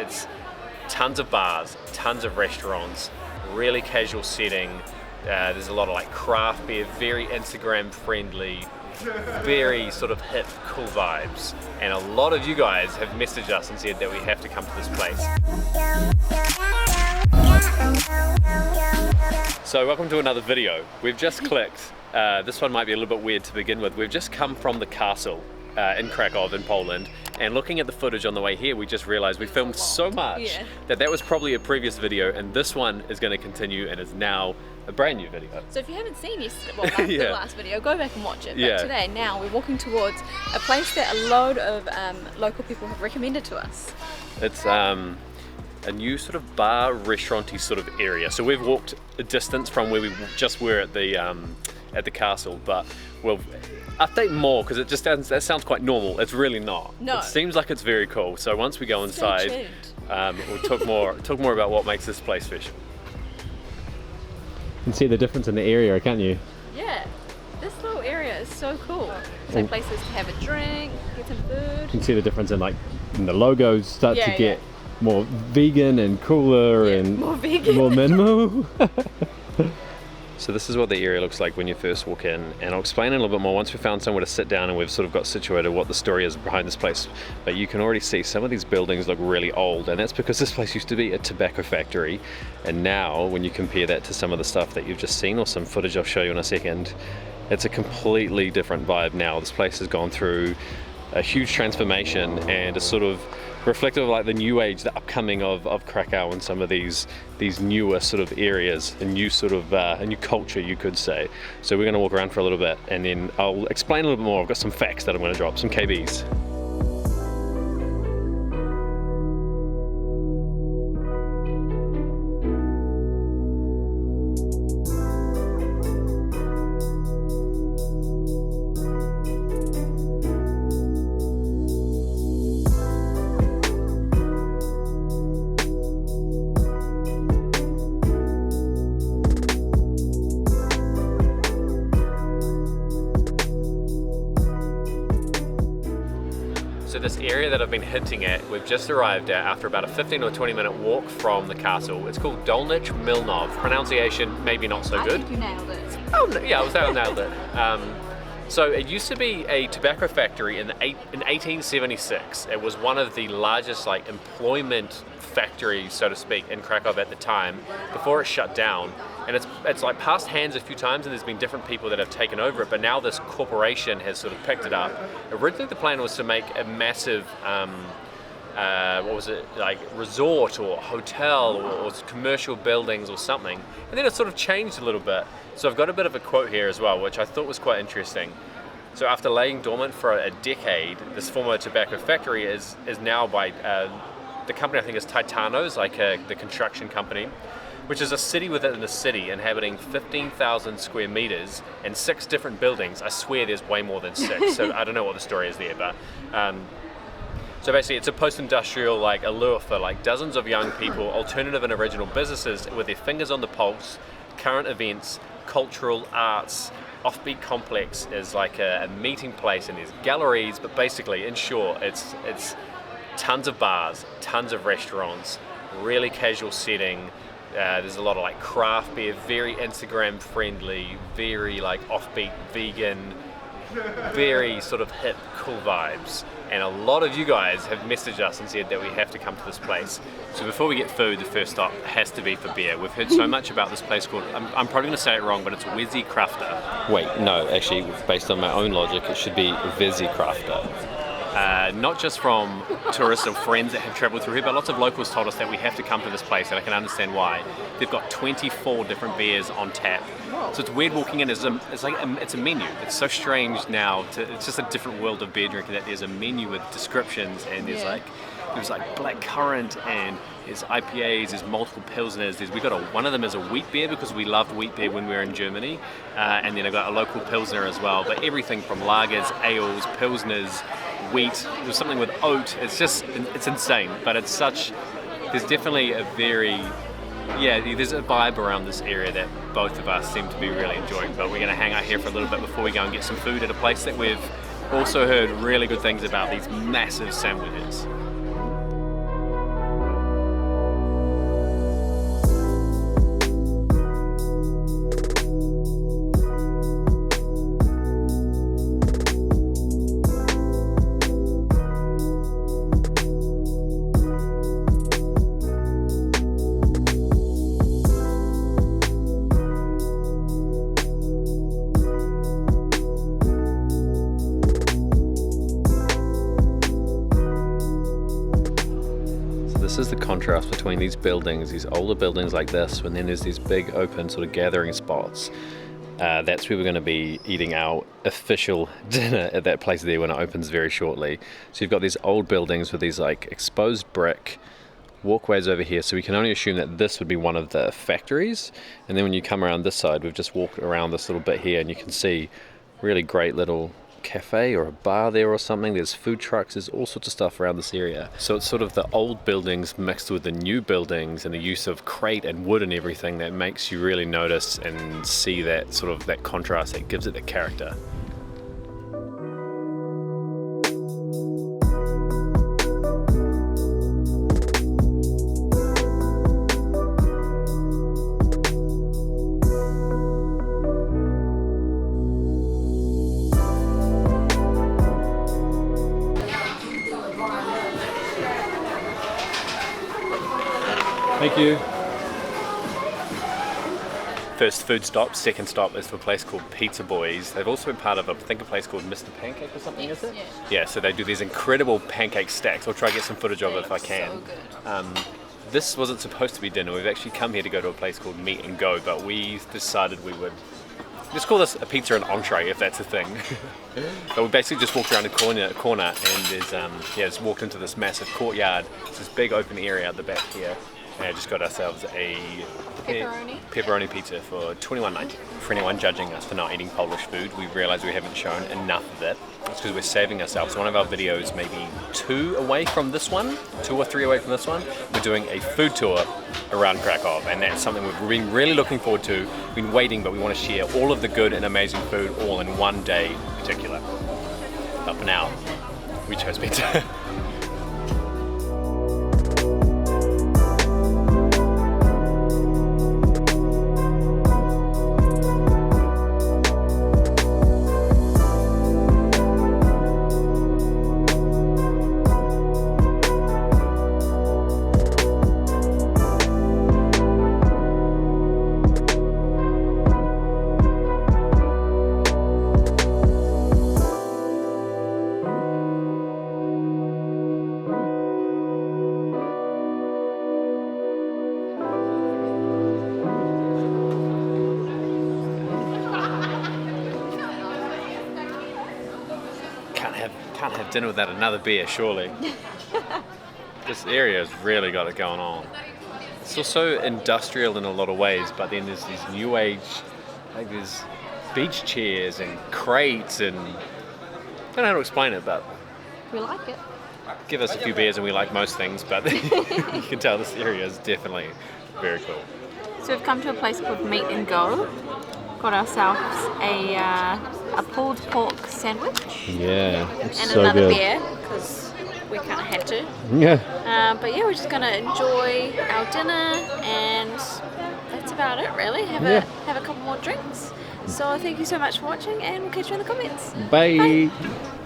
It's tons of bars, tons of restaurants, really casual setting. There's a lot of like craft beer, very Instagram friendly, very sort of hip, cool vibes. And a lot of you guys have messaged us and said that we have to come to this place. So welcome to another video. We've just clicked, this one might be a little bit weird to begin with. We've just come from the castle in Krakow in Poland, and looking at the footage on the way here, we just realized we filmed so much that was probably a previous video, and this one is going to continue and is now a brand new video. So if you haven't seen the last video, go back and watch it. But today, now we're walking towards a place that a load of local people have recommended to us. It's a new sort of bar, restaurant-y sort of area. So we've walked a distance from where we just were at the castle, but we'll update more because that sounds quite normal. It's really not. No. It seems like it's very cool. So once we go inside, we'll talk more about what makes this place special. You can see the difference in the area, can't you? Yeah, this little area is so cool. So places to have a drink, get some food. You can see the difference in the logos start to get more vegan and cooler and more vegan, more minimal. So this is what the area looks like when you first walk in, and I'll explain it a little bit more once we've found somewhere to sit down and we've sort of got situated what the story is behind this place. But you can already see some of these buildings look really old, and that's because this place used to be a tobacco factory, and now when you compare that to some of the stuff that you've just seen or some footage I'll show you in a second, it's a completely different vibe now. This place has gone through a huge transformation and is sort of reflective of like the new age, the upcoming of Krakow and some of these newer sort of areas, a new sort of a new culture, you could say. So we're going to walk around for a little bit and then I'll explain a little bit more. I've got some facts that I'm going to drop, some KBs. So this area that I've been hinting at, we've just arrived at after about a 15 or 20 minute walk from the castle. It's called Dolnych Mlynow. Pronunciation, maybe not so good. I think you nailed it. Oh, no, yeah, I nailed it. So it used to be a tobacco factory in 1876. It was one of the largest like employment factories, so to speak, in Krakow at the time, before it shut down. And it's like passed hands a few times, and there's been different people that have taken over it, but now this corporation has sort of picked it up. Originally the plan was to make a massive, what was it, like resort or hotel or commercial buildings or something. And then it sort of changed a little bit. So I've got a bit of a quote here as well, which I thought was quite interesting. So after laying dormant for a decade, this former tobacco factory is now by, the company I think is Titano's, like the construction company, which is a city within a city inhabiting 15,000 square meters and 6 different buildings. I swear there's way more than 6, so I don't know what the story is there, but so basically it's a post-industrial like allure for like dozens of young people, alternative and original businesses with their fingers on the pulse, current events, cultural arts. Offbeat complex is like a meeting place, and there's galleries, but basically in short it's tons of bars, tons of restaurants, really casual setting. There's a lot of like craft beer, very Instagram friendly, very like offbeat vegan, very sort of hip, cool vibes. And a lot of you guys have messaged us and said that we have to come to this place. So before we get food, the first stop has to be for beer. We've heard so much about this place called, I'm probably going to say it wrong, but it's Wizzy Crafter. Wait, no, actually, based on my own logic, it should be Wizzy Crafter. Not just from tourists or friends that have travelled through here, but lots of locals told us that we have to come to this place, and I can understand why. They've got 24 different beers on tap. So it's weird walking in. It's a menu. It's so strange now. It's just a different world of beer drinking that there's a menu with descriptions, and there's like black currant, and there's IPAs, there's multiple pilsners. One of them is a wheat beer because we loved wheat beer when we were in Germany, and then I've got a local pilsner as well. But everything from lagers, ales, pilsners, wheat. There's something with oat. It's insane. But there's definitely there's a vibe around this area that both of us seem to be really enjoying. But we're going to hang out here for a little bit before we go and get some food at a place that we've also heard really good things about, these massive sandwiches. this is the contrast between these buildings, these older buildings like this, and then there's these big open sort of gathering spots. That's where we're going to be eating our official dinner at that place there when it opens very shortly. So you've got these old buildings with these like exposed brick walkways over here, so we can only assume that this would be one of the factories. And then when you come around this side, we've just walked around this little bit here and you can see really great little cafe or a bar there or something. There's food trucks, there's all sorts of stuff around this area. So it's sort of the old buildings mixed with the new buildings and the use of crate and wood and everything that makes you really notice and see that sort of that contrast that gives it the character. Thank you. First food stop, second stop is for a place called Pizza Boys. They've also been part of, I think, a place called Mr. Pancake or something, is it? Yeah, so they do these incredible pancake stacks. I'll try to get some footage of it if I can. So good. This wasn't supposed to be dinner. We've actually come here to go to a place called Meet and Go, but we decided we would just call this a pizza and entree, if that's a thing. But we basically just walked around a corner and there's, just walked into this massive courtyard. It's this big open area at the back here. And I just got ourselves a pepperoni pizza for $21.90. For anyone judging us for not eating Polish food, we realise we haven't shown enough of it. It's because we're saving ourselves. One of our videos, maybe 2 away from this one, 2 or 3 away from this one, we're doing a food tour around Krakow, and that's something we've been really looking forward to. We've been waiting, but we want to share all of the good and amazing food all in one day in particular. But for now, we chose pizza. Can't have dinner without another beer, surely. This area's really got it going on. It's also industrial in a lot of ways, but then there's these new age, like there's beach chairs and crates and I don't know how to explain it, but we like it. Give us a few beers and we like most things, but you can tell this area is definitely very cool. So we've come to a place called Meet and Go. Got ourselves a pulled pork sandwich. Yeah, it's and so another good. Beer, because we kind of had to. Yeah. But yeah, we're just going to enjoy our dinner, and that's about it really. Have a couple more drinks. So thank you so much for watching, and we'll catch you in the comments. Bye. Bye.